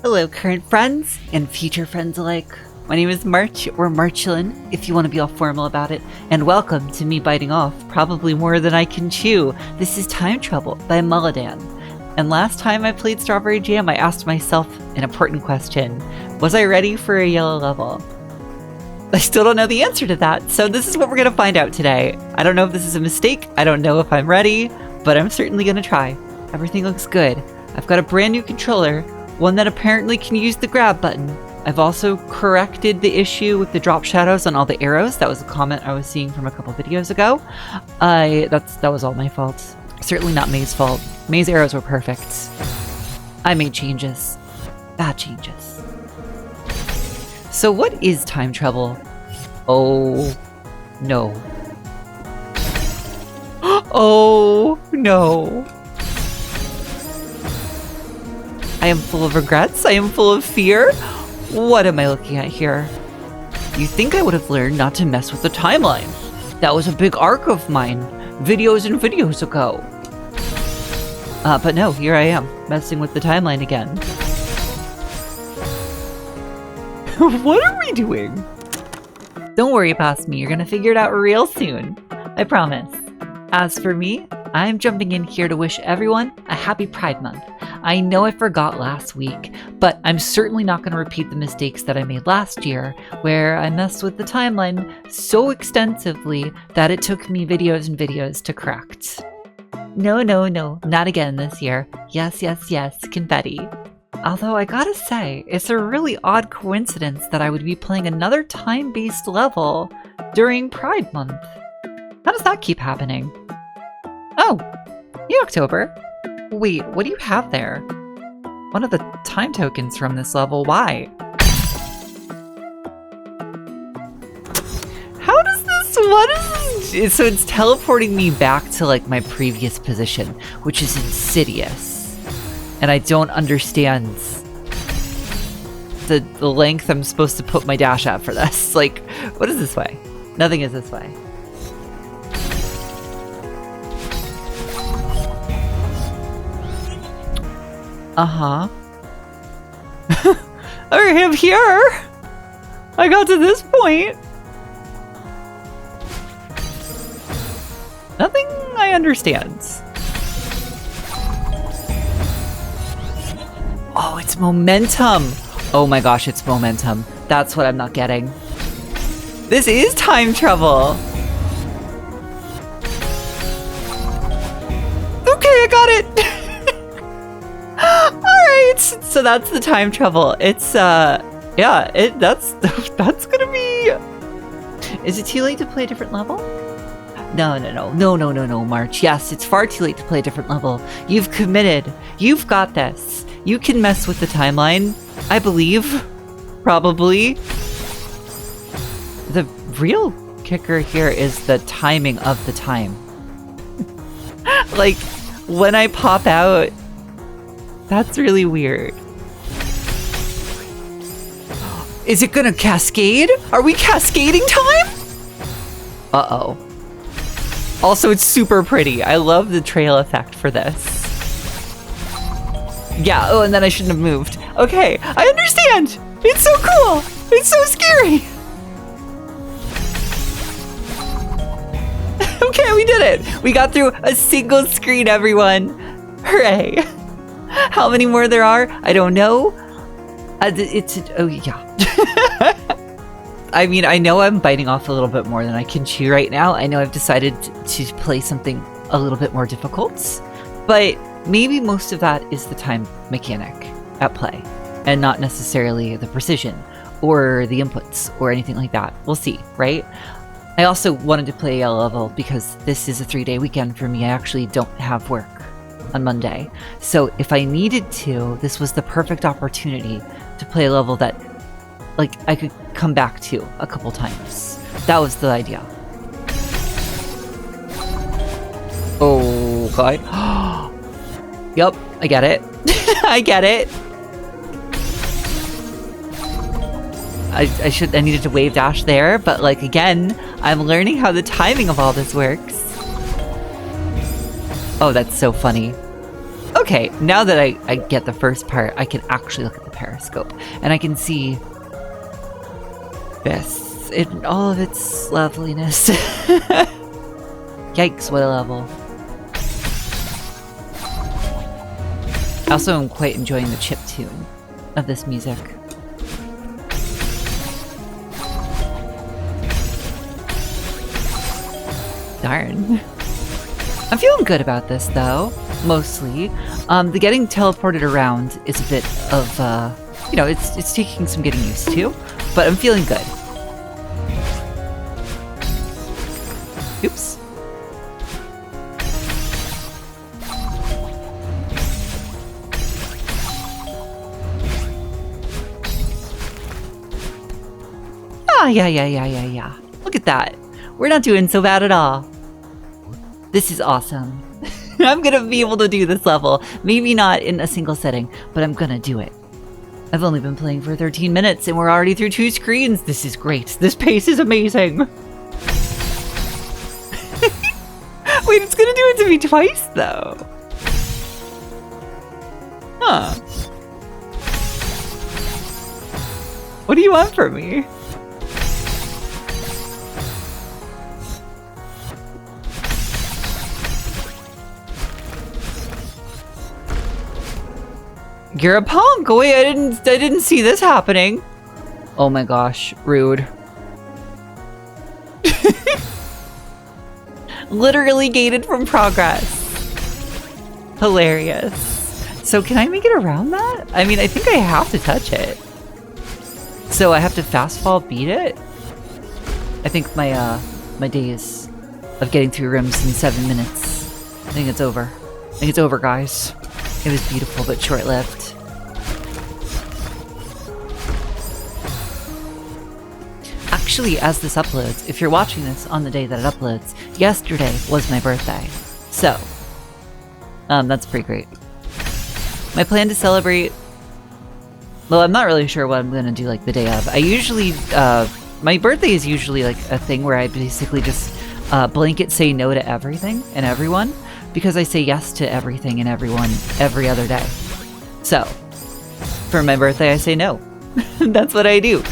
Hello current friends and future friends alike. My name is March, or Marchalan, if you want to be all formal about it, and welcome to me biting off probably more than I can chew. This is Time Trouble by Marchalan. And last time I played Strawberry Jam, I asked myself an important question. Was I ready for a yellow level? I still don't know the answer to that, so this is what we're going to find out today. I don't know if this is a mistake, I don't know if I'm ready, but I'm certainly going to try. Everything looks good. I've got a brand new controller, one that apparently can use the grab button. I've also corrected the issue with the drop shadows on all the arrows. That was a comment I was seeing from a couple videos ago. That was all my fault. Certainly not May's fault. May's arrows were perfect. I made changes. Bad changes. So what is time trouble? Oh, no. Oh, no. I am full of regrets. I am full of fear. What am I looking at here? You think I would have learned not to mess with the timeline. That was a big arc of mine, videos and videos ago. But no, here I am, messing with the timeline again. What are we doing? Don't worry past me, you're gonna figure it out real soon. I promise. As for me, I'm jumping in here to wish everyone a happy Pride Month. I know I forgot last week, but I'm certainly not going to repeat the mistakes that I made last year, where I messed with the timeline so extensively that it took me videos and videos to correct. No, not again this year. Yes, confetti. Although I gotta say, it's a really odd coincidence that I would be playing another time-based level during Pride Month. How does that keep happening? Oh, hey October. Wait, what do you have there? One of the time tokens from this level, why? How does this, what is this? So it's teleporting me back to like my previous position, which is insidious. And I don't understand the length I'm supposed to put my dash at for this. Like, what is this way? Nothing is this way. Uh-huh. Alright, I'm here! I got to this point! Nothing I understand. Oh, it's momentum! Oh my gosh, it's momentum. That's what I'm not getting. This is time trouble! Okay, I got it! Alright, so that's the time trouble. It's, yeah, that's gonna be... Is it too late to play a different level? No, March. Yes, it's far too late to play a different level. You've committed. You've got this. You can mess with the timeline, I believe. Probably. The real kicker here is the timing of the time. Like, when I pop out... That's really weird. Is it gonna cascade? Are we cascading time? Uh-oh. Also, it's super pretty. I love the trail effect for this. Yeah, oh, and then I shouldn't have moved. Okay, I understand! It's so cool! It's so scary! Okay, we did it! We got through a single screen, everyone! Hooray! How many more there are? I don't know. Oh yeah. I mean, I know I'm biting off a little bit more than I can chew right now. I know I've decided to play something a little bit more difficult, but maybe most of that is the time mechanic at play and not necessarily the precision or the inputs or anything like that. We'll see, right? I also wanted to play a level because this is a 3-day weekend for me. I actually don't have work on Monday. So if I needed to, this was the perfect opportunity to play a level that like I could come back to a couple times. That was the idea. Oh god. Yup, I get it. I get it. I needed to wave dash there, but like again, I'm learning how the timing of all this works. Oh, that's so funny. Okay, now that I get the first part, I can actually look at the periscope. And I can see this in all of its loveliness. Yikes, what a level. I also am quite enjoying the chip tune of this music. Darn. I'm feeling good about this though, mostly. The getting teleported around is a bit of, you know, it's taking some getting used to, but I'm feeling good. Oops. Ah, yeah. Look at that. We're not doing so bad at all. This is awesome. I'm gonna be able to do this level. Maybe not in a single setting, but I'm gonna do it. I've only been playing for 13 minutes and we're already through 2 screens. This is great. This pace is amazing. Wait, it's gonna do it to me twice though. Huh. What do you want from me? You're a punk! Wait, I didn't see this happening. Oh my gosh, rude. Literally gated from progress. Hilarious. So can I make it around that? I mean, I think I have to touch it. So I have to fast fall beat it? I think my my days of getting through rooms in 7 minutes. I think it's over. I think it's over, guys. It was beautiful, but short-lived. Actually, as this uploads, if you're watching this on the day that it uploads, yesterday was my birthday. So, that's pretty great. My plan to celebrate... Well, I'm not really sure what I'm gonna do, like, the day of. I usually, my birthday is usually, like, a thing where I basically just, blanket say no to everything and everyone, because I say yes to everything and everyone every other day. So, for my birthday, I say no. That's what I do.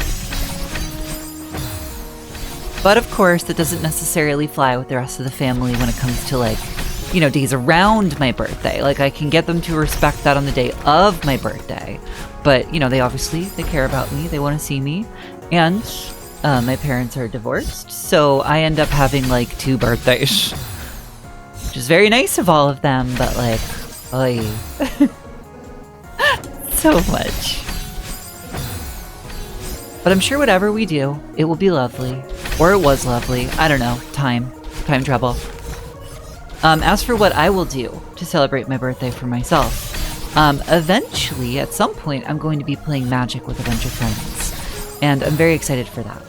But of course, that doesn't necessarily fly with the rest of the family when it comes to, like, you know, days around my birthday. Like, I can get them to respect that on the day of my birthday. But, you know, they care about me. They want to see me. And my parents are divorced. So I end up having, like, 2 birthdays. Which is very nice of all of them, but, like, oy. So much. But I'm sure whatever we do, it will be lovely. Or it was lovely. I don't know. Time travel. As for what I will do to celebrate my birthday for myself, eventually, at some point, I'm going to be playing Magic with a bunch of friends. And I'm very excited for that.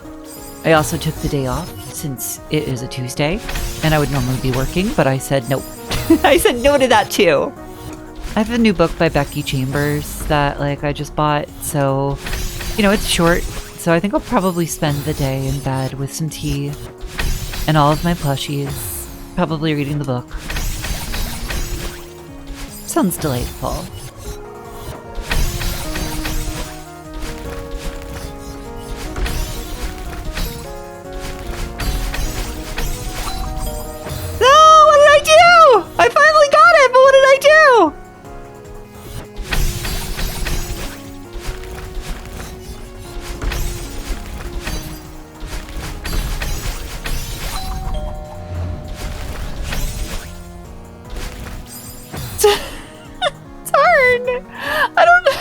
I also took the day off since it is a Tuesday, and I would normally be working, but I said nope. I said no to that too. I have a new book by Becky Chambers that, like, I just bought, so, you know, it's short. So I think I'll probably spend the day in bed with some tea and all of my plushies, probably reading the book. Sounds delightful. No! What did I do? I finally got it, but what did I do? I don't know.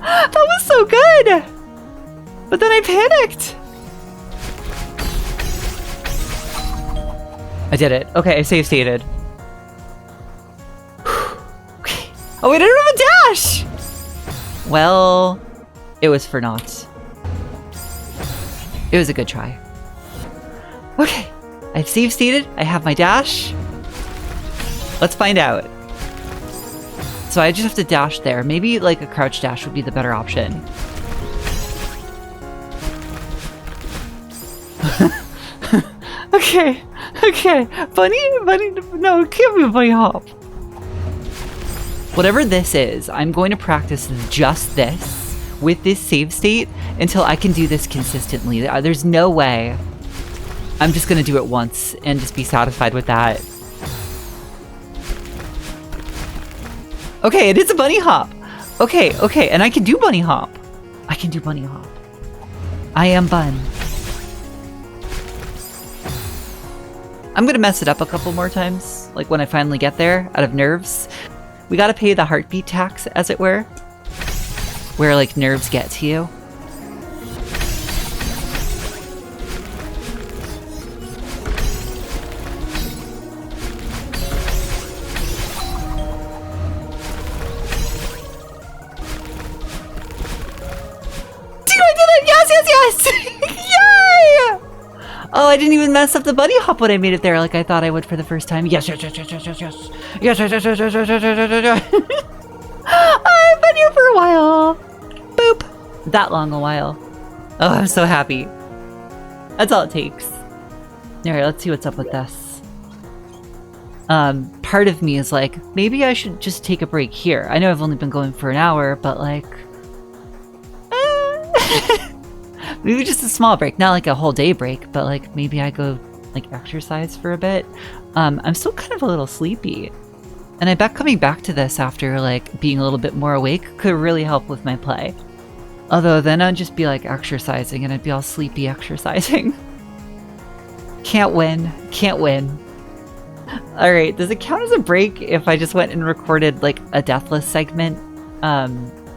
That was so good. But then I panicked. I did it. Okay, I save stated. Okay. Oh wait, I don't have a dash. Well, it was for naught. It was a good try. Okay, I've save stated. I have my dash. Let's find out. So I just have to dash there. Maybe like a crouch dash would be the better option. Okay. Bunny, no, give me a bunny hop. Whatever this is, I'm going to practice just this with this save state until I can do this consistently. There's no way. I'm just going to do it once and just be satisfied with that. Okay, it is a bunny hop. Okay, okay, and I can do bunny hop. I can do bunny hop. I am Bun. I'm gonna mess it up a couple more times, like when I finally get there, out of nerves. We gotta pay the heartbeat tax, as it were, where like nerves get to you. Oh, I didn't even mess up the bunny hop when I made it there like I thought I would for the first time. Yes, yes, yes, yes, yes, yes, yes. Yes, yes, yes, yes, yes, yes, yes, yes, yes. I've been here for a while. Boop. That long a while. Oh, I'm so happy. That's all it takes. Alright, let's see what's up with this. Part of me is like, maybe I should just take a break here. I know I've only been going for an hour, but like... maybe just a small break, not like a whole day break, but like maybe I go like exercise for a bit. I'm still kind of a little sleepy, and I bet coming back to this after like being a little bit more awake could really help with my play. Although then I'd just be like exercising and I'd be all sleepy exercising. Can't win, can't win. All right, does it count as a break if I just went and recorded like a Deathless segment,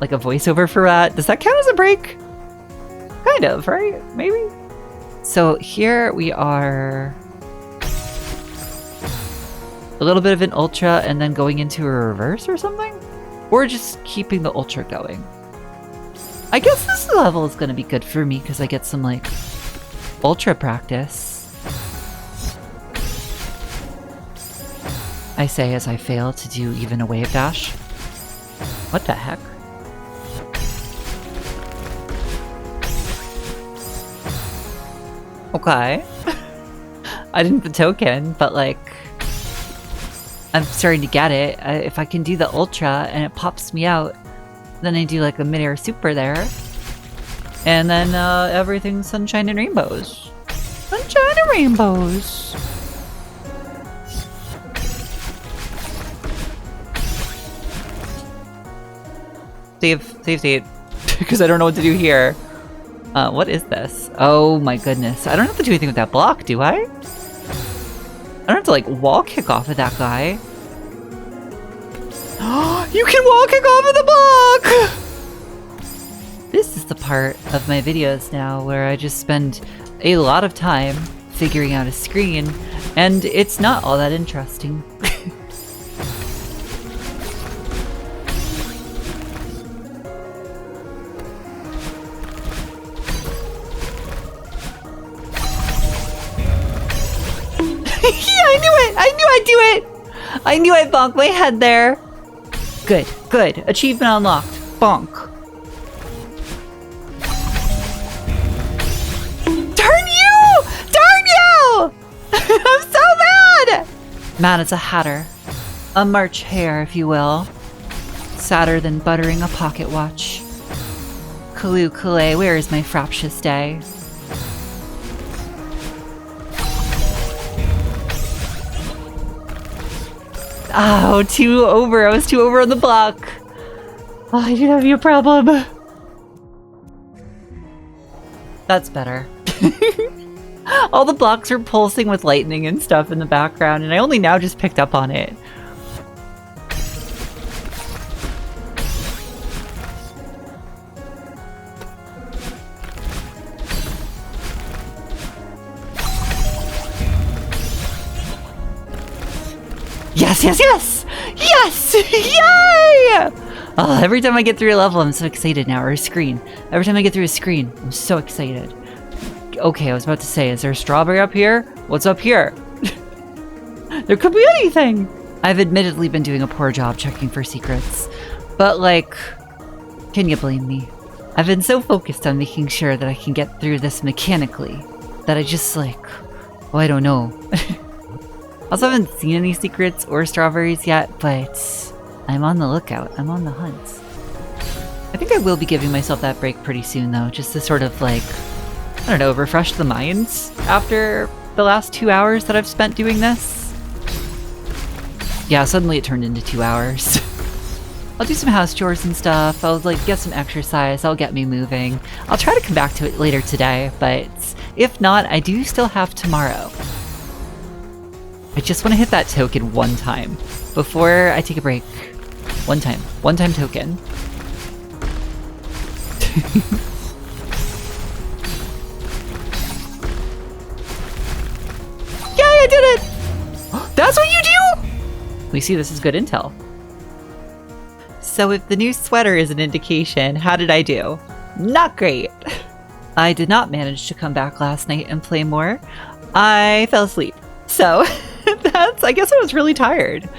like a voiceover for that? Does that count as a break? Kind of, right? Maybe? So here we are. A little bit of an ultra and then going into a reverse or something? Or just keeping the ultra going. I guess this level is going to be good for me because I get some like ultra practice. I say as I fail to do even a wave dash. What the heck? Okay. I didn't the token, but like I'm starting to get it. If I can do the ultra and it pops me out, then I do like a midair super there. And then everything's sunshine and rainbows. Sunshine and rainbows. Save, because I don't know what to do here. What is this? Oh my goodness. I don't have to do anything with that block, do I? I don't have to like wall kick off of that guy. You can wall kick off of the block! This is the part of my videos now where I just spend a lot of time figuring out a screen, and it's not all that interesting. I knew I bonked my head there. Good, good. Achievement unlocked. Bonk. Darn you! Darn you! I'm so mad! Mad as a hatter. A March hare, if you will. Sadder than buttering a pocket watch. Kalu Kale, where is my fraptious day? Oh, 2 over. I was 2 over on the block. Oh, I didn't have a problem. That's better. All the blocks are pulsing with lightning and stuff in the background, and I only now just picked up on it. Yes, yes, yes! Yes! Yay! Oh, every time I get through a level, I'm so excited now, or a screen. Every time I get through a screen, I'm so excited. Okay, I was about to say, is there a strawberry up here? What's up here? There could be anything! I've admittedly been doing a poor job checking for secrets, but like, can you blame me? I've been so focused on making sure that I can get through this mechanically, that I just like, oh, I don't know. Also haven't seen any secrets or strawberries yet, but I'm on the lookout. I'm on the hunt. I think I will be giving myself that break pretty soon, though, just to sort of, like, I don't know, refresh the minds after the last 2 hours that I've spent doing this. Yeah, suddenly it turned into 2 hours. I'll do some house chores and stuff. I'll, like, get some exercise. I'll get me moving. I'll try to come back to it later today, but if not, I do still have tomorrow. I just want to hit that token one time before I take a break. One time token. Yay, I did it! That's what you do? We see this is good intel. So if the new sweater is an indication, how did I do? Not great. I did not manage to come back last night and play more. I fell asleep. So I guess I was really tired.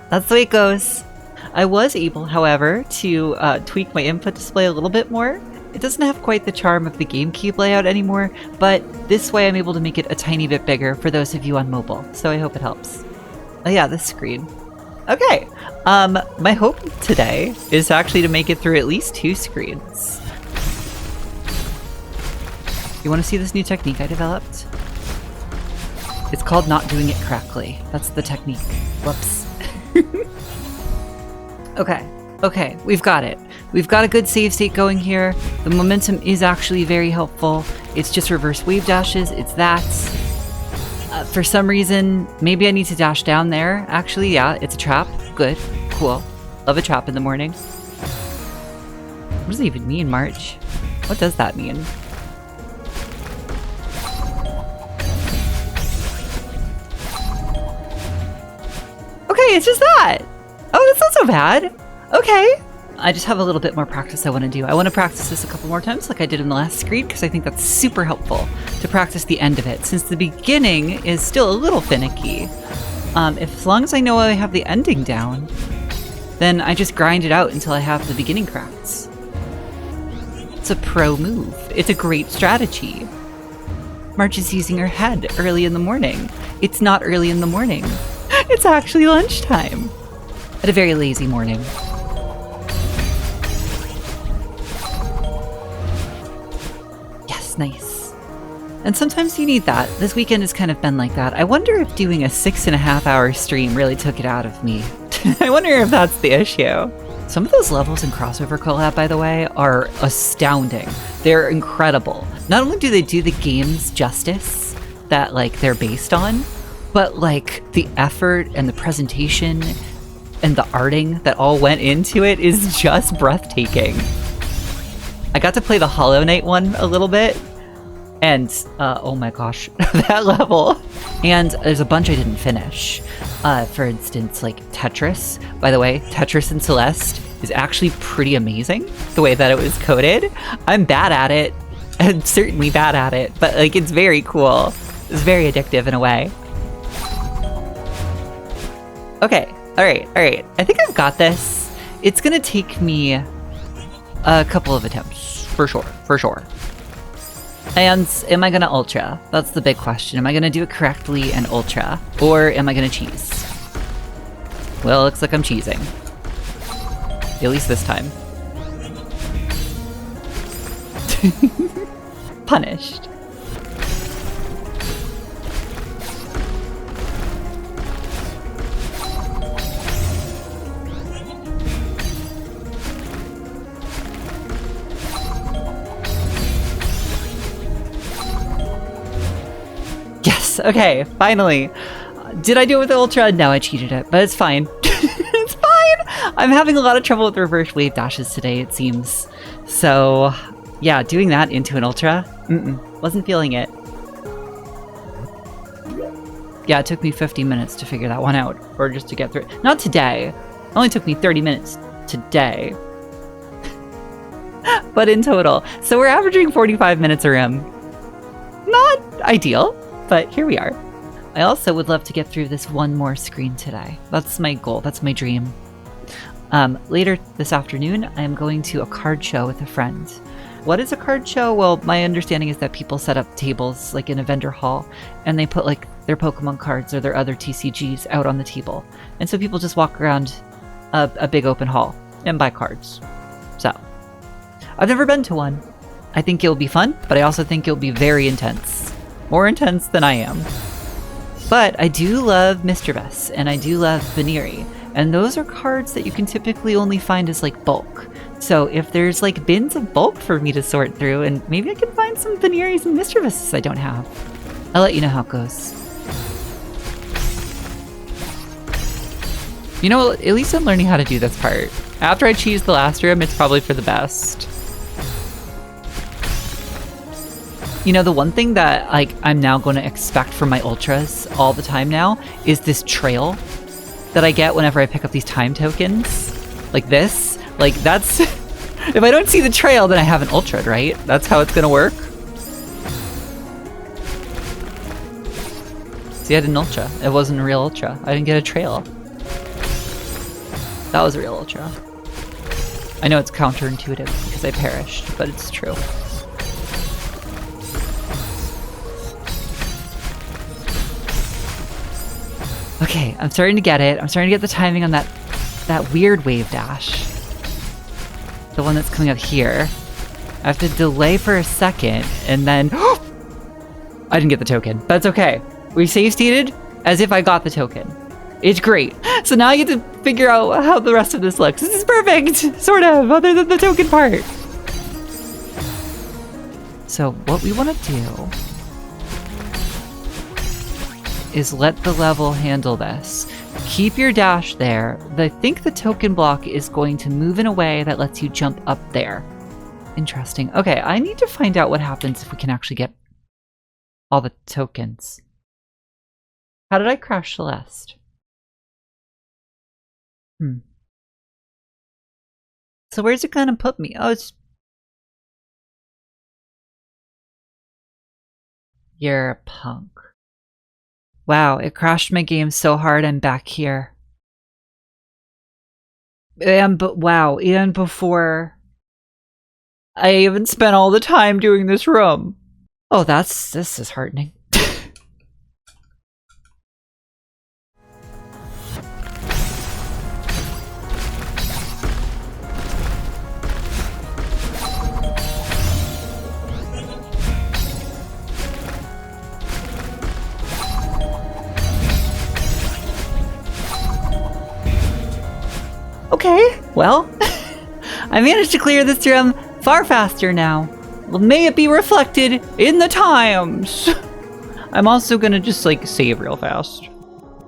That's the way it goes. I was able, however, to tweak my input display a little bit more. It doesn't have quite the charm of the GameCube layout anymore, but this way I'm able to make it a tiny bit bigger for those of you on mobile, so I hope it helps. Oh yeah, this screen. Okay, my hope today is actually to make it through at least 2 screens. You want to see this new technique I developed? It's called not doing it correctly. That's the technique. Whoops. Okay, we've got it. We've got a good save state going here. The momentum is actually very helpful. It's just reverse wave dashes. It's that. For some reason, maybe I need to dash down there. Actually, yeah, it's a trap. Good. Cool. Love a trap in the morning. What does it even mean, March? What does that mean? Okay, it's just that. Oh, that's not so bad. Okay. I just have a little bit more practice I want to do. I want to practice this a couple more times like I did in the last screen because I think that's super helpful to practice the end of it since the beginning is still a little finicky. As long as I know I have the ending down, then I just grind it out until I have the beginning cracked. It's a pro move. It's a great strategy. March is using her head early in the morning. It's not early in the morning. It's actually lunchtime. At a very lazy morning. Yes, nice. And sometimes you need that. This weekend has kind of been like that. I wonder if doing a 6.5-hour stream really took it out of me. I wonder if that's the issue. Some of those levels in Crossover Collab, by the way, are astounding. They're incredible. Not only do they do the games justice that like they're based on, but like the effort and the presentation and the arting that all went into it is just breathtaking. I got to play the Hollow Knight one a little bit, and oh my gosh, that level. And there's a bunch I didn't finish. For instance, like Tetris. By the way, Tetris and Celeste is actually pretty amazing, the way that it was coded. I'm bad at it. I'm certainly bad at it, but like it's very cool. It's very addictive in a way. Okay, all right. I think I've got this. It's gonna take me a couple of attempts, for sure. And am I gonna ultra? That's the big question. Am I gonna do it correctly and ultra? Or am I gonna cheese? Well, it looks like I'm cheesing. At least this time. Punished. Yes, okay, finally. Did I do it with the Ultra? No, I cheated it, but it's fine. It's fine! I'm having a lot of trouble with reverse wave dashes today, it seems. So, yeah, doing that into an Ultra? Wasn't feeling it. Yeah, it took me 50 minutes to figure that one out, or just to get through it. Not today. It only took me 30 minutes today. But in total. So we're averaging 45 minutes a rim. Not ideal, but here we are. I also would love to get through this one more screen today. That's my goal. That's my dream. Later this afternoon, I am going to a card show with a friend. What is a card show? Well, my understanding is that people set up tables like in a vendor hall and they put like their Pokemon cards or their other TCGs out on the table. And so people just walk around a big open hall and buy cards. So, I've never been to one. I think it'll be fun, but I also think it'll be very intense. More intense than I am. But I do love Mischievous, and I do love Veneeri, and those are cards that you can typically only find as like bulk. So if there's like bins of bulk for me to sort through, and maybe I can find some Veneeris and Mischievous I don't have. I'll let you know how it goes. You know, at least I'm learning how to do this part. After I cheese the last room, it's probably for the best. You know, the one thing that like I'm now going to expect from my ultras all the time now is this trail that I get whenever I pick up these time tokens. Like this. Like that's... if I don't see the trail, then I haven't ultra'd, right? That's how it's going to work. See, I didn't ultra. It wasn't a real ultra. I didn't get a trail. That was a real ultra. I know it's counterintuitive because I perished, but it's true. Okay, I'm starting to get it. I'm starting to get the timing on that weird wave dash. The one that's coming up here. I have to delay for a second, and then... I didn't get the token. That's okay. We save stated as if I got the token. It's great. So now I get to figure out how the rest of this looks. This is perfect, sort of, other than the token part. So what we want to do is let the level handle this. Keep your dash there. I think the token block is going to move in a way that lets you jump up there. Interesting. Okay, I need to find out what happens if we can actually get all the tokens. How did I crash Celeste? So where's it gonna put me? Oh, it's... You're a punk. Wow, it crashed my game so hard I'm back here. Wow, and before I even spent all the time doing this room. Oh, this is heartening. Okay, well, I managed to clear this room far faster now. Well, may it be reflected in the times. I'm also gonna just like save real fast.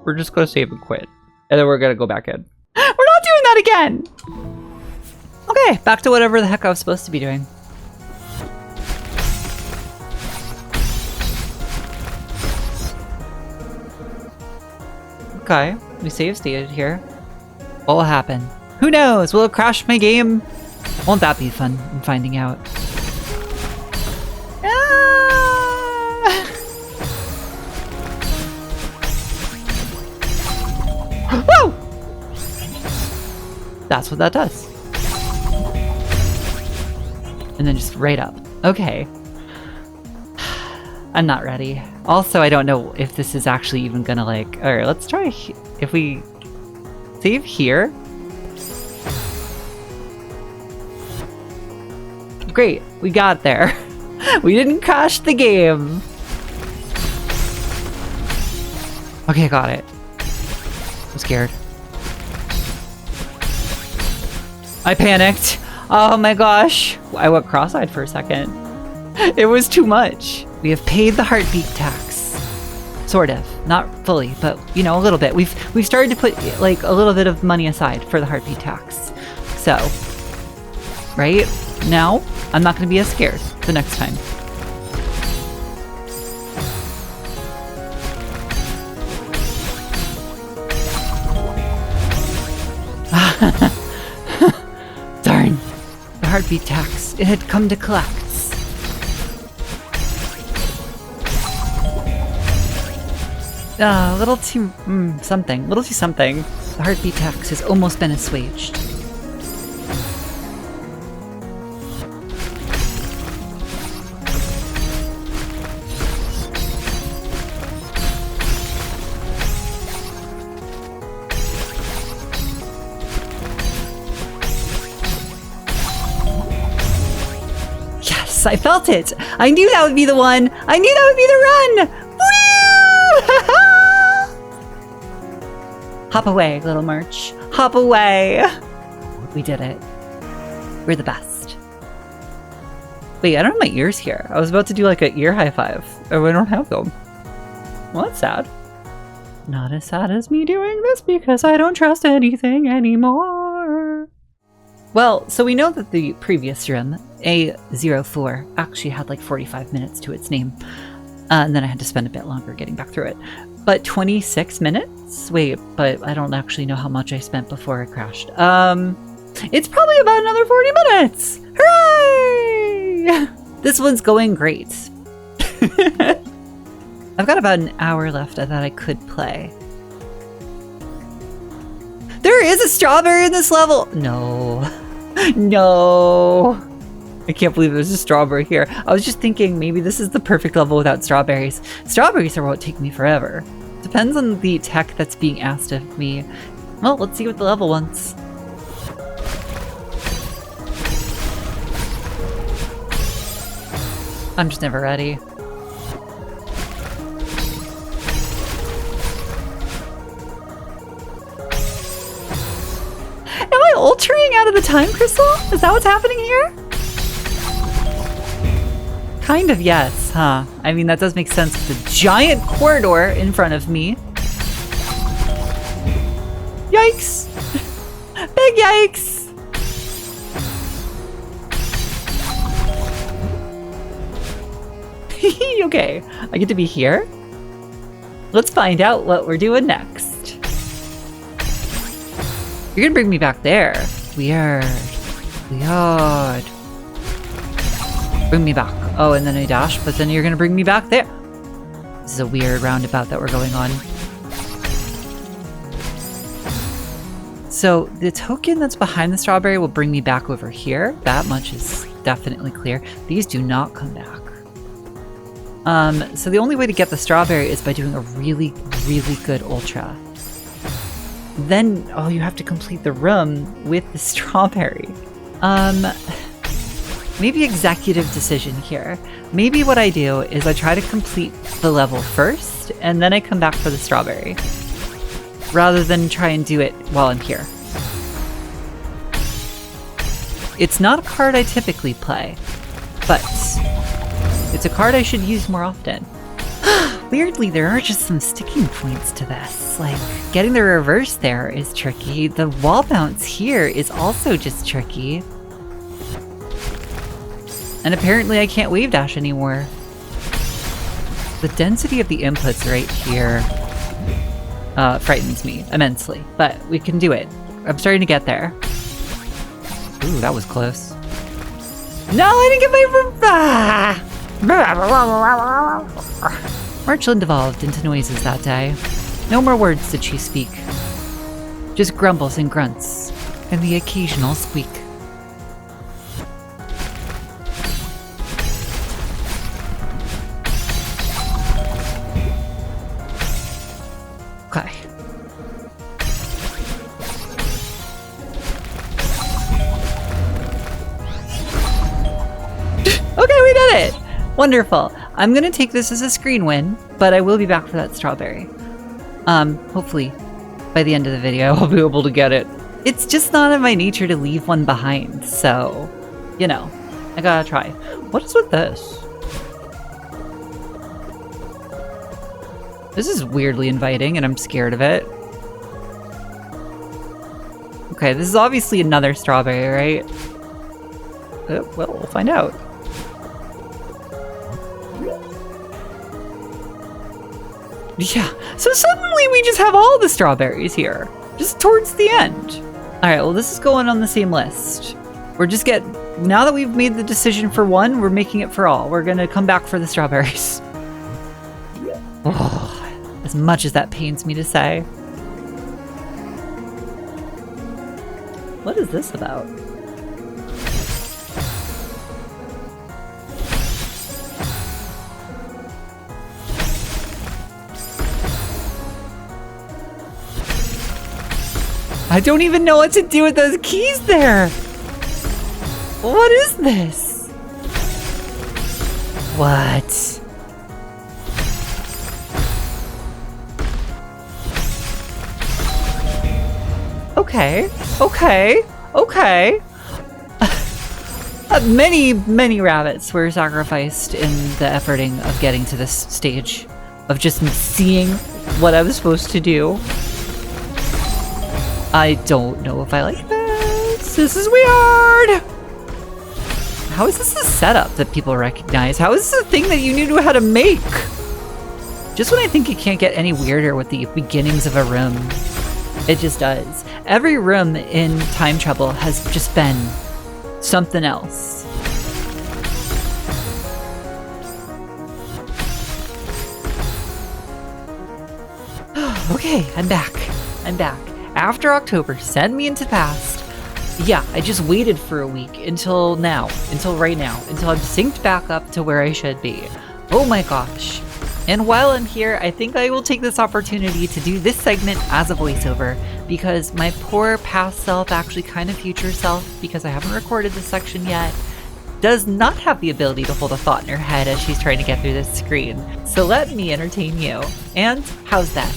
We're just gonna save and quit. And then we're gonna go back in. We're not doing that again! Okay, back to whatever the heck I was supposed to be doing. Okay, we save stated here. What will happen? Who knows? Will it crash my game? Won't that be fun in finding out? Ah! Whoa! That's what that does. And then just right up. Okay. I'm not ready. Also, I don't know if this is actually even gonna like... Alright, let's try... If we save here... Great, we got there. We didn't crash the game. Okay, I got it. I'm scared. I panicked. Oh my gosh. I went cross-eyed for a second. It was too much. We have paid the heartbeat tax. Sort of. Not fully, but you know, a little bit. We've started to put like a little bit of money aside for the heartbeat tax. So, right? Now, I'm not going to be as scared the next time. Darn. The heartbeat tax. It had come to collect. Little too... something. Little too something. The heartbeat tax has almost been assuaged. Yes, I felt it. I knew that would be the one. I knew that would be the run. Woo! Hop away, little March. Hop away. We did it. We're the best. Wait, I don't have my ears here. I was about to do like an ear high five. Oh, I don't have them. Well, that's sad. Not as sad as me doing this because I don't trust anything anymore. Well, so we know that the previous room, A04, actually had like 45 minutes to its name. And then I had to spend a bit longer getting back through it. But 26 minutes? Wait, but I don't actually know how much I spent before it crashed. It's probably about another 40 minutes! Hooray! This one's going great. I've got about an hour left that I could play. There is a strawberry in this level! No. No. I can't believe there's a strawberry here. I was just thinking maybe this is the perfect level without strawberries. Strawberries are what take me forever. Depends on the tech that's being asked of me. Well, let's see what the level wants. I'm just never ready. Am I ultraing out of the time crystal? Is that what's happening here? Kind of, yes, huh? I mean, that does make sense with the giant corridor in front of me. Yikes! Big yikes! Okay, I get to be here? Let's find out what we're doing next. You're gonna bring me back there. Weird. Weird. Bring me back. Oh, and then I dash, but then you're gonna bring me back there. This is a weird roundabout that we're going on. So the token that's behind the strawberry will bring me back over here. That much is definitely clear. These do not come back. So the only way to get the strawberry is by doing a really, really good ultra. Then, oh, you have to complete the room with the strawberry. Maybe executive decision here. Maybe what I do is I try to complete the level first, and then I come back for the strawberry. Rather than try and do it while I'm here. It's not a card I typically play, but it's a card I should use more often. Weirdly, there are just some sticking points to this. Like, getting the reverse there is tricky. The wall bounce here is also just tricky. And apparently I can't wave dash anymore. The density of the inputs right here frightens me immensely, but we can do it. I'm starting to get there. Ooh, that was close. No, I didn't get my... Marchalan devolved into noises that day. No more words did she speak. Just grumbles and grunts, and the occasional squeak. Okay. Okay, we did it! Wonderful. I'm gonna take this as a screen win, but I will be back for that strawberry. Hopefully by the end of the video I'll be able to get it. It's just not in my nature to leave one behind, so, you know, I gotta try. What is with this? This is weirdly inviting and I'm scared of it. Okay, this is obviously another strawberry, right? Well, we'll find out. Yeah, so suddenly we just have all the strawberries here, just towards the end. All right, well, this is going on the same list. We're just now that we've made the decision for one, we're making it for all. We're gonna come back for the strawberries. Oh, as much as that pains me to say. What is this about? I don't even know what to do with those keys there. What is this? What? Okay, okay, okay. Many rabbits were sacrificed in the efforting of getting to this stage of just seeing what I was supposed to do. I don't know if I like this. This is weird. How is this a setup that people recognize? How is this a thing that you knew how to make? Just when I think it can't get any weirder with the beginnings of a room, it just does. Every room in Time Trouble has just been something else. Okay, I'm back. I'm back. After October, send me into the past. Yeah, I just waited for a week until now, until right now, until I'm synced back up to where I should be. Oh my gosh. And while I'm here, I think I will take this opportunity to do this segment as a voiceover, because my poor past self, actually kind of future self, because I haven't recorded this section yet, does not have the ability to hold a thought in her head as she's trying to get through this screen. So let me entertain you. And how's that?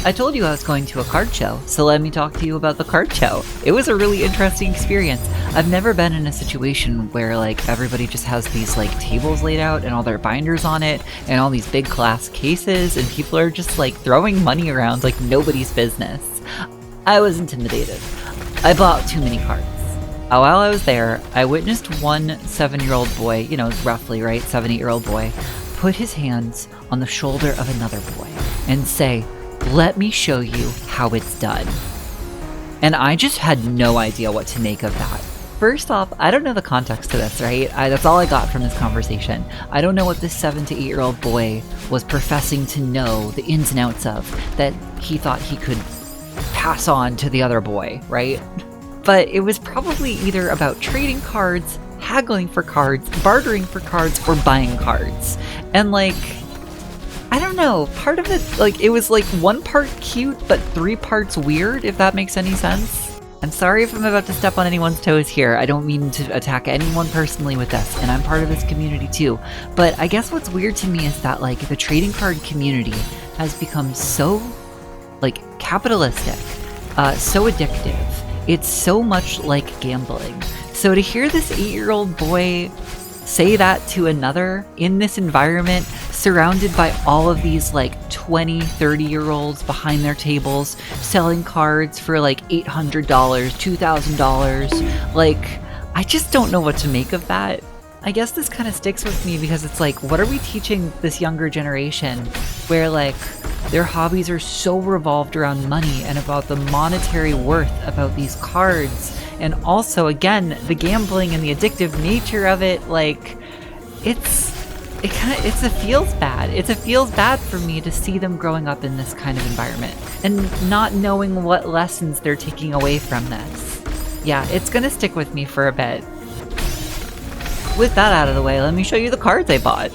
I told you I was going to a card show, so let me talk to you about the card show. It was a really interesting experience. I've never been in a situation where like everybody just has these like tables laid out and all their binders on it and all these big glass cases and people are just like throwing money around like nobody's business. I was intimidated. I bought too many cards. While I was there, I witnessed one 7-year-old boy, you know, roughly, right, 7-8-year-old boy, put his hands on the shoulder of another boy and say, "Let me show you how it's done." And I just had no idea what to make of that. First off, I don't know the context to this, right? That's all I got from this conversation. I don't know what this 7 to 8-year-old boy was professing to know the ins and outs of that he thought he could pass on to the other boy, right? But it was probably either about trading cards, haggling for cards, bartering for cards, or buying cards. And like, I don't know, part of it, like, it was like 1 part cute, but 3 parts weird, if that makes any sense. I'm sorry if I'm about to step on anyone's toes here. I don't mean to attack anyone personally with this, and I'm part of this community too. But I guess what's weird to me is that, like, the trading card community has become so, like, capitalistic, so addictive. It's so much like gambling. So to hear this 8-year-old boy say that to another in this environment, surrounded by all of these like 20, 30-year-olds behind their tables selling cards for like $800, $2,000, like, I just don't know what to make of that. I guess this kind of sticks with me because it's like, what are we teaching this younger generation where like their hobbies are so revolved around money and about the monetary worth about these cards, and also again the gambling and the addictive nature of it. Like, it feels bad. It feels bad for me to see them growing up in this kind of environment and not knowing what lessons they're taking away from this. Yeah, it's gonna stick with me for a bit. With that out of the way, let me show you the cards I bought.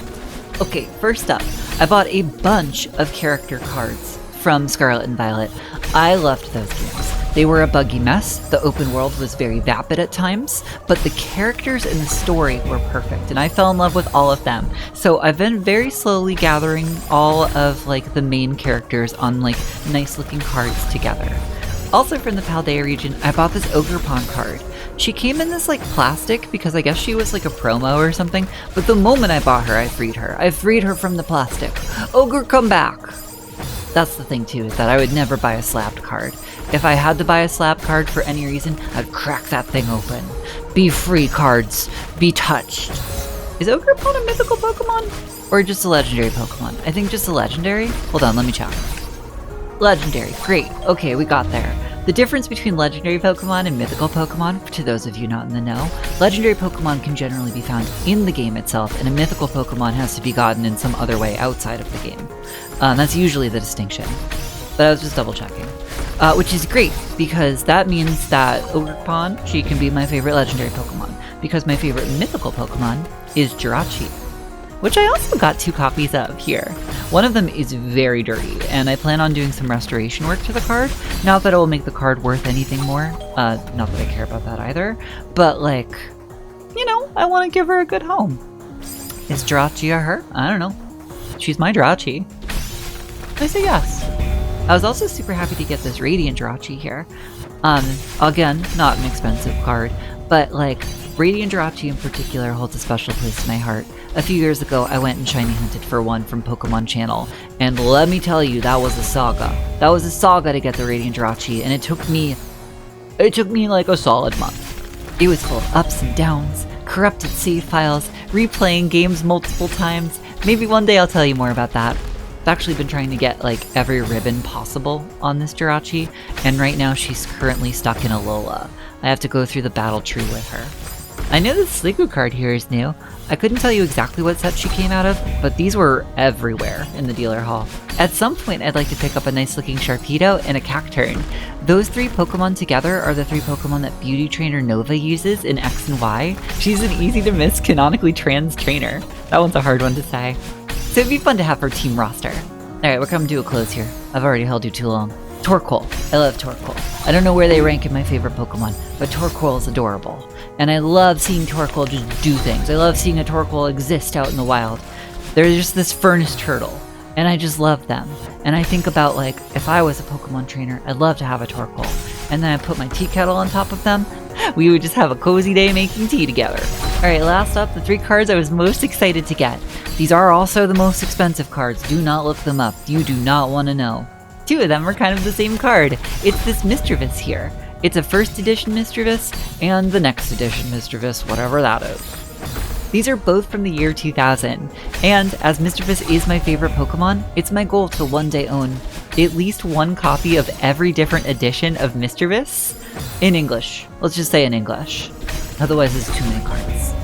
Okay, first up, I bought a bunch of character cards from Scarlet and Violet. I loved those games. They were a buggy mess, the open world was very vapid at times, but the characters and the story were perfect, and I fell in love with all of them. So I've been very slowly gathering all of like the main characters on like nice looking cards together. Also from the Paldea region, I bought this Ogerpon card. She came in this like plastic because I guess she was like a promo or something, but the moment I bought her, I freed her. I freed her from the plastic. Ogre, come back! That's the thing too, is that I would never buy a slapped card. If I had to buy a slap card for any reason, I'd crack that thing open. Be free, cards. Be touched. Is Ogerpon a mythical Pokemon? Or just a legendary Pokemon? I think just a legendary? Hold on, let me check. Legendary, great. Okay, we got there. The difference between legendary Pokemon and mythical Pokemon, to those of you not in the know, legendary Pokemon can generally be found in the game itself, and a mythical Pokemon has to be gotten in some other way outside of the game. That's usually the distinction. But I was just double checking. Which is great, because that means that Ogerpon, she can be my favorite legendary Pokemon, because my favorite mythical Pokemon is Jirachi, which I also got 2 copies of here. One of them is very dirty, and I plan on doing some restoration work to the card. Not that it will make the card worth anything more, not that I care about that either, but like, you know, I want to give her a good home. Is Jirachi a her? I don't know. She's my Jirachi. I say yes. I was also super happy to get this Radiant Jirachi here. Again, not an expensive card, but like Radiant Jirachi in particular holds a special place in my heart. A few years ago, I went and shiny hunted for one from Pokemon Channel, and let me tell you, that was a saga. That was a saga to get the Radiant Jirachi, and it took me like a solid month. It was full of ups and downs, corrupted save files, replaying games multiple times. Maybe one day I'll tell you more about that. I've actually been trying to get like every ribbon possible on this Jirachi, and right now she's currently stuck in Alola. I have to go through the battle tree with her. I know this Sliggoo card here is new. I couldn't tell you exactly what set she came out of, but these were everywhere in the dealer hall. At some point, I'd like to pick up a nice looking Sharpedo and a Cacturn. Those three Pokemon together are the three Pokemon that Beauty Trainer Nova uses in X and Y. She's an easy to miss canonically trans trainer. That one's a hard one to say. So it'd be fun to have her team roster. Alright, we're coming to a close here. I've already held you too long. Torkoal. I love Torkoal. I don't know where they rank in my favorite Pokemon, but Torkoal is adorable. And I love seeing Torkoal just do things. I love seeing a Torkoal exist out in the wild. They're just this furnace turtle, and I just love them. And I think about, like, if I was a Pokemon trainer, I'd love to have a Torkoal. And then I put my tea kettle on top of them. We would just have a cozy day making tea together. Alright, last up, the three cards I was most excited to get. These are also the most expensive cards. Do not look them up. You do not want to know. Two of them are kind of the same card. It's this Mischievous here. It's a first edition Mischievous and the next edition Mischievous, whatever that is. These are both from the year 2000, and as Mischievous is my favorite Pokemon, it's my goal to one day own at least one copy of every different edition of Mischievous in English. Let's just say in English. Otherwise it's too many cards.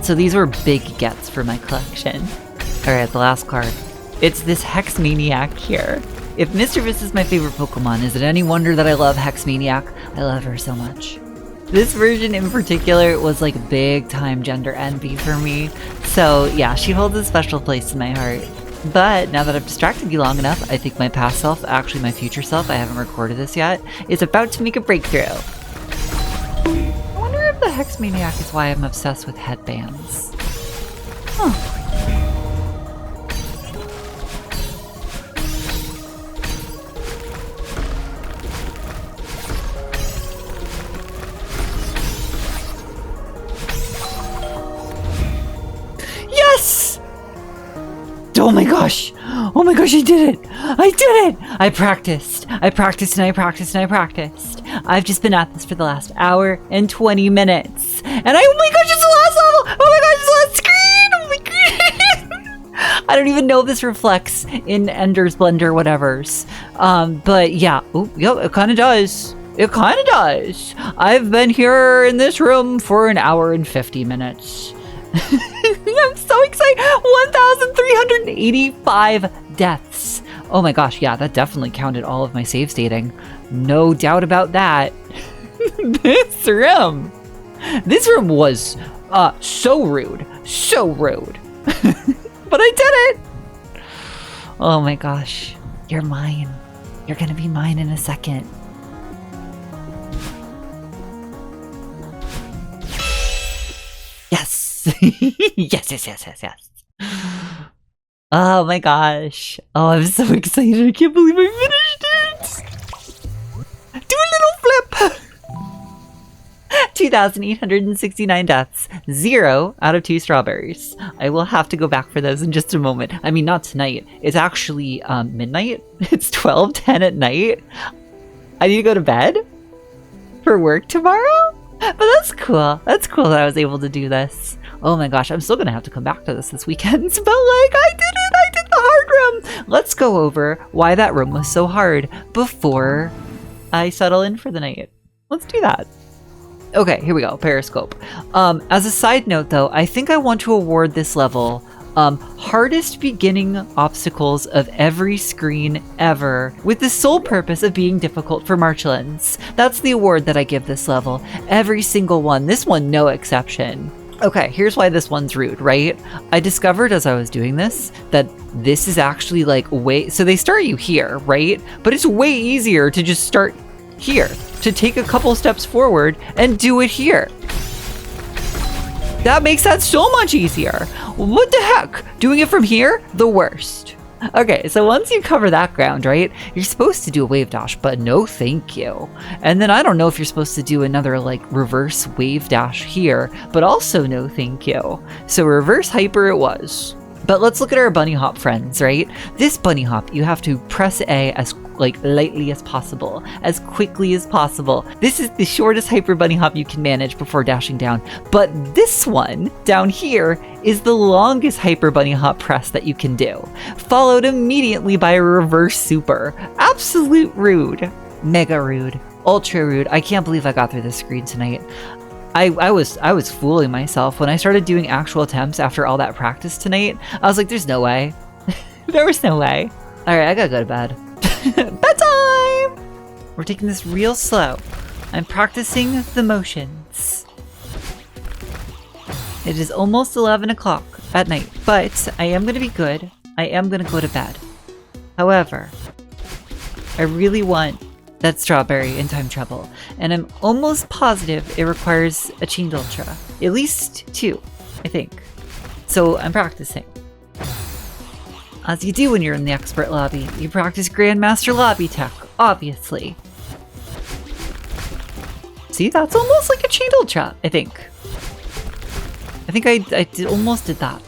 So these were big gets for my collection. Alright, the last card. It's this Hex Maniac here. If Mischievous is my favorite Pokemon, is it any wonder that I love Hex Maniac? I love her so much. This version in particular was like big time gender envy for me. So yeah, she holds a special place in my heart. But now that I've distracted you long enough, I think my past self, actually my future self, I haven't recorded this yet, is about to make a breakthrough. I wonder if the Hex Maniac is why I'm obsessed with headbands. Huh. Oh my gosh! Oh my gosh, I did it! I did it! I practiced and I practiced and I practiced. I've just been at this for the last hour and 20 minutes. And oh my gosh, it's the last level! Oh my gosh, it's the last screen! Oh my god! I don't even know if this reflects in Ender's Blender whatevers. But yeah. Oh, yep, it kind of does. It kind of does. I've been here in this room for an hour and 50 minutes. I'm so excited! 1,385 deaths. Oh my gosh, yeah, that definitely counted all of my save stating. No doubt about that. This room was so rude. So rude. But I did it! Oh my gosh. You're mine. You're gonna be mine in a second. Yes! yes. Oh my gosh. Oh, I'm so excited. I can't believe I finished it. Do a little flip. 2,869 deaths. 0 out of 2 strawberries. I will have to go back for those in just a moment. I mean, not tonight. It's actually midnight. It's 12:10 at night. I need to go to bed for work tomorrow. But that's cool. That's cool that I was able to do this. Oh my gosh, I'm still gonna have to come back to this weekend. But like, I did it! I did the hard room! Let's go over why that room was so hard before I settle in for the night. Let's do that. Okay, here we go, Periscope. As a side note though, I think I want to award this level hardest beginning obstacles of every screen ever, with the sole purpose of being difficult for Marchalans. That's the award that I give this level. Every single one, this one no exception. Okay, here's why this one's rude, right? I discovered as I was doing this that this is actually like so they start you here, right? But it's way easier to just start here, to take a couple steps forward and do it here. That makes that so much easier. What the heck? Doing it from here? The worst. Okay, so once you cover that ground, right, you're supposed to do a wave dash, but no thank you. And then I don't know if you're supposed to do another like reverse wave dash here, but also no thank you. So reverse hyper it was. But let's look at our bunny hop friends, right? This bunny hop, you have to press A as like lightly as possible, as quickly as possible. This is the shortest hyper bunny hop you can manage before dashing down. But this one down here is the longest hyper bunny hop press that you can do, followed immediately by a reverse super. Absolute rude. Mega rude. Ultra rude. I can't believe I got through this screen tonight. I was fooling myself when I started doing actual attempts after all that practice tonight. I was like, there's no way. There was no way. All right, I gotta go to bed. Bedtime! We're taking this real slow. I'm practicing the motions. It is almost 11 o'clock at night, but I am gonna be good. I am gonna go to bed. However, I really want that strawberry in time trouble, and I'm almost positive it requires a chained ultra. At least 2, I think. So I'm practicing. As you do when you're in the expert lobby, you practice Grandmaster lobby tech, obviously. See, that's almost like a chained ultra, I think. I think I almost did that.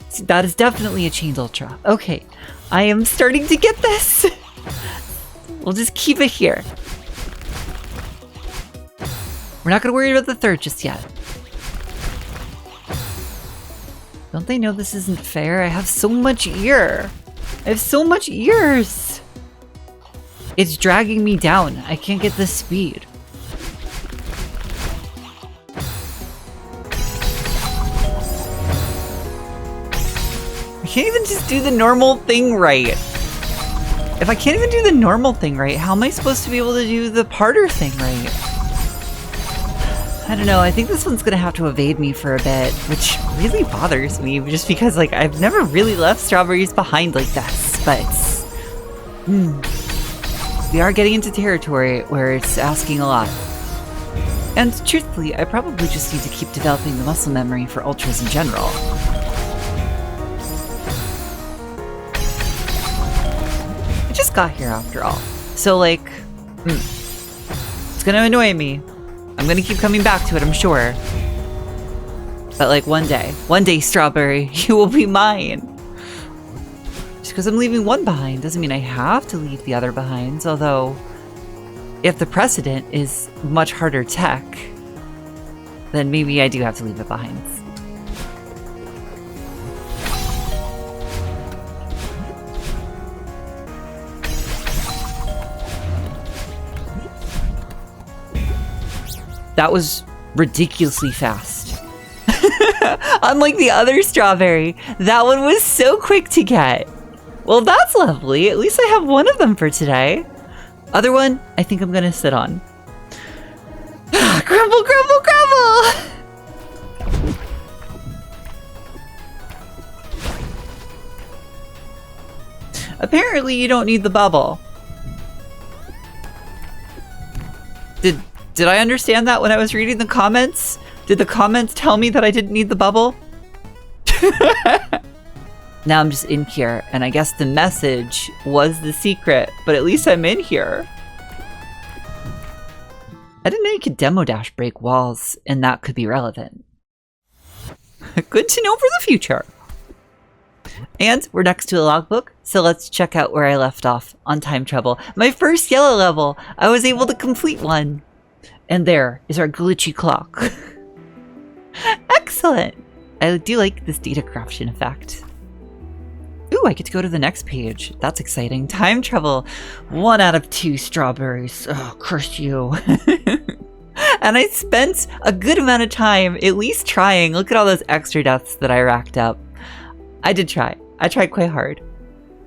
See, that is definitely a chained ultra. Okay. I am starting to get this. We'll just keep it here. We're not gonna worry about the third just yet. Don't they know this isn't fair? I have so much ear. I have so much ears. It's dragging me down. I can't get the speed. I can't even just do the normal thing right. If I can't even do the normal thing right, how am I supposed to be able to do the parter thing right? I don't know, I think this one's gonna have to evade me for a bit, which really bothers me, just because like I've never really left strawberries behind like this, but we are getting into territory where it's asking a lot. And truthfully, I probably just need to keep developing the muscle memory for ultras in general. Got here after all. So like, it's gonna annoy me. I'm gonna keep coming back to it, I'm sure. But like one day, strawberry, you will be mine. Just because I'm leaving one behind doesn't mean I have to leave the other behind. Although, if the precedent is much harder tech, then maybe I do have to leave it behind. That was ridiculously fast. Unlike the other strawberry, that one was so quick to get. Well, that's lovely. At least I have one of them for today. Other one, I think I'm gonna sit on. Grumble, grumble, grumble! Apparently you don't need the bubble. Did I understand that when I was reading the comments? Did the comments tell me that I didn't need the bubble? Now I'm just in here, and I guess the message was the secret, but at least I'm in here. I didn't know you could demo dash break walls, and that could be relevant. Good to know for the future. And we're next to a logbook, so let's check out where I left off on time trouble. My first yellow level, I was able to complete one. And there is our glitchy clock. Excellent! I do like this data corruption effect. Ooh, I get to go to the next page. That's exciting. Time trouble. 1 out of 2 strawberries. Oh, curse you. And I spent a good amount of time at least trying. Look at all those extra deaths that I racked up. I did try. I tried quite hard.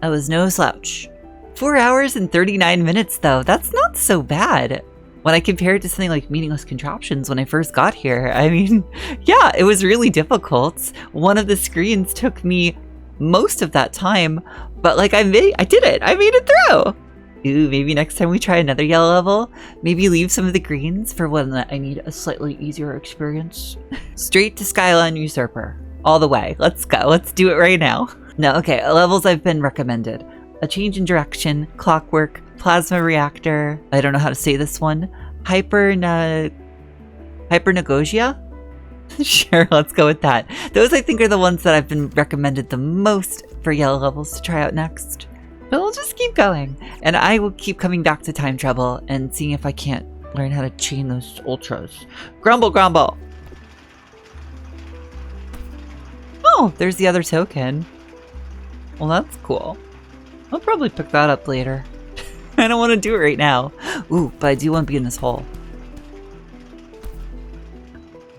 I was no slouch. 4 hours and 39 minutes though. That's not so bad. When I compare it to something like Meaningless Contraptions when I first got here, I mean, yeah, it was really difficult. One of the screens took me most of that time, but like I did it. I made it through. Ooh, maybe next time we try another yellow level, maybe leave some of the greens for when I need a slightly easier experience. Straight to Skyline Usurper. All the way. Let's go. Let's do it right now. No, okay, levels I've been recommended. A Change in Direction, Clockwork, Plasma Reactor, I don't know how to say this one, Hypernagogia? Sure, let's go with that. Those I think are the ones that I've been recommended the most for yellow levels to try out next. But we'll just keep going. And I will keep coming back to Time Trouble and seeing if I can't learn how to chain those ultras. Grumble, grumble! Oh, there's the other token. Well, that's cool. I'll probably pick that up later. I don't want to do it right now. Ooh, but I do want to be in this hole.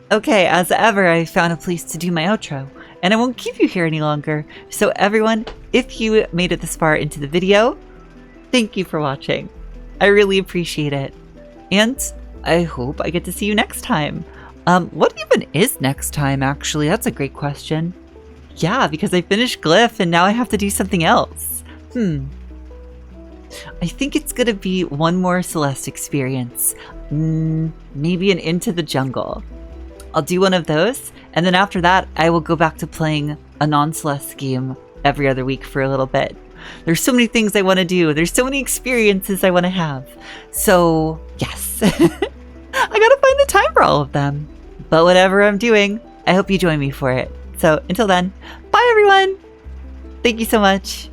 Okay, as ever, I found a place to do my outro. And I won't keep you here any longer. So everyone, if you made it this far into the video, thank you for watching. I really appreciate it. And I hope I get to see you next time. What even is next time, actually? That's a great question. Yeah, because I finished Glyph and now I have to do something else. I think it's gonna be one more Celeste experience. Maybe an Into the Jungle. I'll do one of those, and then after that, I will go back to playing a non-Celeste game every other week for a little bit. There's so many things I want to do. There's so many experiences I want to have. So, yes. I gotta find the time for all of them. But whatever I'm doing, I hope you join me for it. So, until then, bye everyone! Thank you so much.